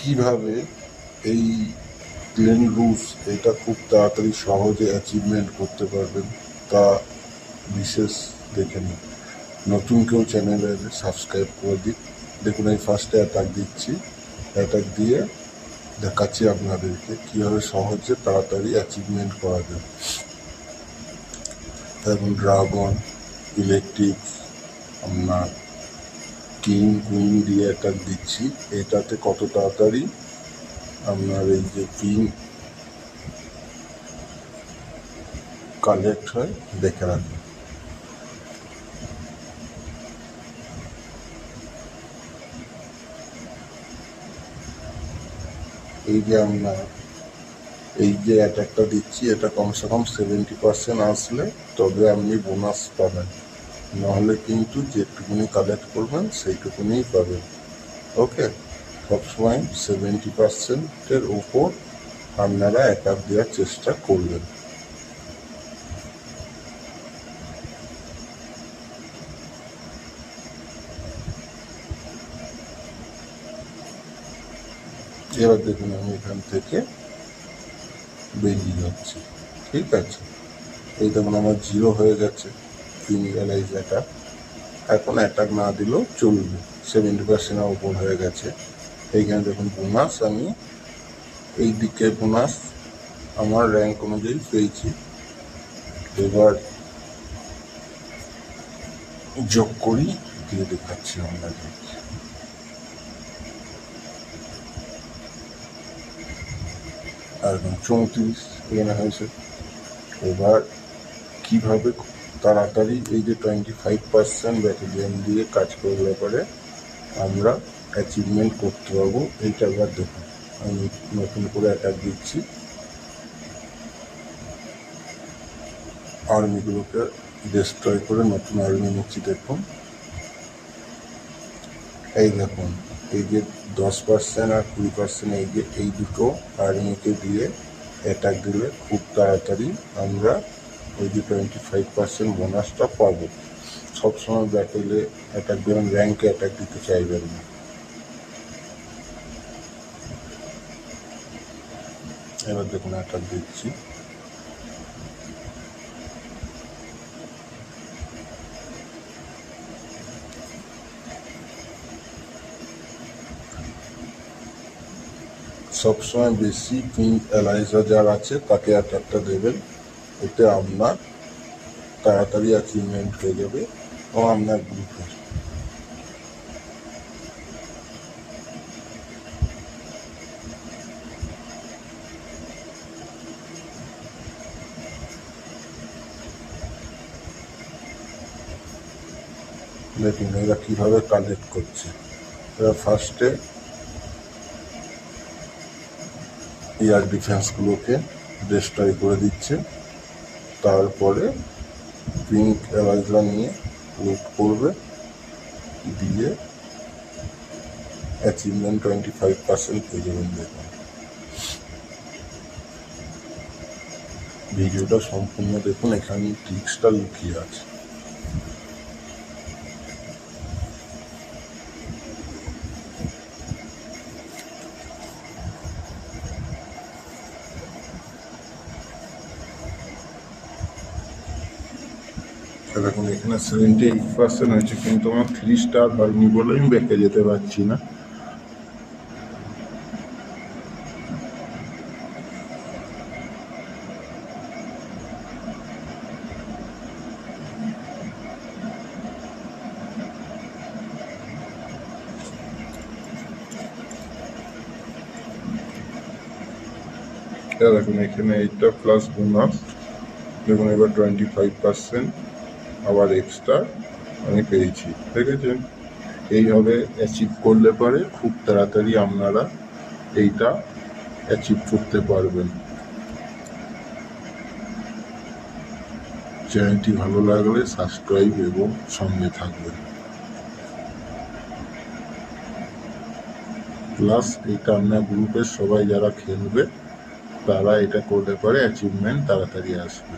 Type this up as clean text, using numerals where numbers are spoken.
কিভাবে এই plane rules এটা খুব তাড়াতাড়ি সহজে অ্যাচিভমেন্ট করতে পারবেন তা বিশেষ দেখে নিন। নতুন কেউ চ্যানেলে সাবস্ক্রাইব করে দিন। দেখুন এই ফার্স্টে অ্যাটাক দিচ্ছি, অ্যাটাক দিয়ে দেখাচ্ছি আপনাদেরকে কীভাবে সহজে তাড়াতাড়ি অ্যাচিভমেন্ট করা যায়। এখন ড্রাগন, ইলেকট্রিক, আপনার কিং কুইন দিয়ে অ্যাটাক দিচ্ছি। এটাতে কত তাড়াতাড়ি আপনার এই যে কিং কালেক্ট হয় দেখে রাখবেন। এই যে আমরা এই যে অ্যাটাকটা দিচ্ছি এটা কমসে কম 70% আসলে তবে আপনি বোনাস পাবেন, নাহলে কিন্তু যেটুকুনি কালেক্ট করবেন সেইটুকুনিই পাবেন। ওকে, সবসময় 70%-এর উপর আপনারা অ্যাটাক দেওয়ার চেষ্টা করবেন। এবার দেখুন আমি এখান থেকে বেরিয়ে যাচ্ছি, ঠিক আছে। এই দেখুন আমার 0 হয়ে গেছে ক্রিমিনালাইজ অ্যাটাক। এখন অ্যাটাক না দিলেও চলবে, 70%-এর উপর হয়ে গেছে। এইখানে দেখুন বোনাস, আমি এই দিকে বোনাস আমার র্যাঙ্ক অনুযায়ী পেয়েছি। এবার যোগ করি, দিয়ে দেখাচ্ছি আপনাকে। একদম 34 এখানে হয়েছে। এবার কিভাবে তাড়াতাড়ি এই যে 25% ব্যাটালিয়ন দিয়ে কাজ করলে পরে আমরা অ্যাচিভমেন্ট করতে পারবো, এইটা এবার দেখুন। আমি নতুন করে অ্যাটাক দিচ্ছি, আর্মিগুলোকে ডিস্ট্রয় করে নতুন আর্মি নিচ্ছি। দেখুন এই দেখুন এই যে 10% আর 20% এই যে এই দুটো আর্মিকে দিয়ে অ্যাটাক দিলে খুব তাড়াতাড়ি আমরা ওই যে 25% বোনাসটা পাবো। সবসময় ব্যাটেলে অ্যাটাক দেবেন, র্যাঙ্কে অ্যাটাক দিতে চাইবেন না। এবার দেখুন অ্যাটাক দিচ্ছি, সবসময় বেশি পিঙ্ক এলাইজার যার আছে তাকে অ্যাটাকটা দেবেন, এতে আপনার তাড়াতাড়ি অ্যাচিভমেন্ট হয়ে যাবে এবং আপনার গ্রুপের। দেখুন এরা কীভাবে কালেক্ট করছে। এরা ফার্স্টে এয়ার ডিফেন্সগুলোকে ডিস্ট্রয় করে দিচ্ছে, তারপরে পিঙ্ক এলাইজা নিয়ে লুট করবে, দিয়ে অ্যাচিভমেন্ট 25% পেয়ে যাবেন। দেখুন ভিডিওটা সম্পূর্ণ দেখুন, এখানে ট্রিক্সটা লুকিয়ে আছে। দেখুন এখানে 78% হয়েছে, কিন্তু আমার 3 স্টার হয়নি বলে আমি ব্যাকে যেতে পারছি না। দেখুন এখানে 8টা প্লাস বোনাস, দেখুন এবার 25% আবার এক্সট্রা আমি পেয়েছি, দেখেছেন। এইভাবে অ্যাচিভ করলে পরে খুব তাড়াতাড়ি আপনারা এইটা অ্যাচিভ করতে পারবেন। চ্যানেলটি ভালো লাগলে সাবস্ক্রাইব এবং সঙ্গে থাকবেন। প্লাস এটা আপনার গ্রুপের সবাই যারা খেলবে তারা এটা করলে পরে অ্যাচিভমেন্ট তাড়াতাড়ি আসবে।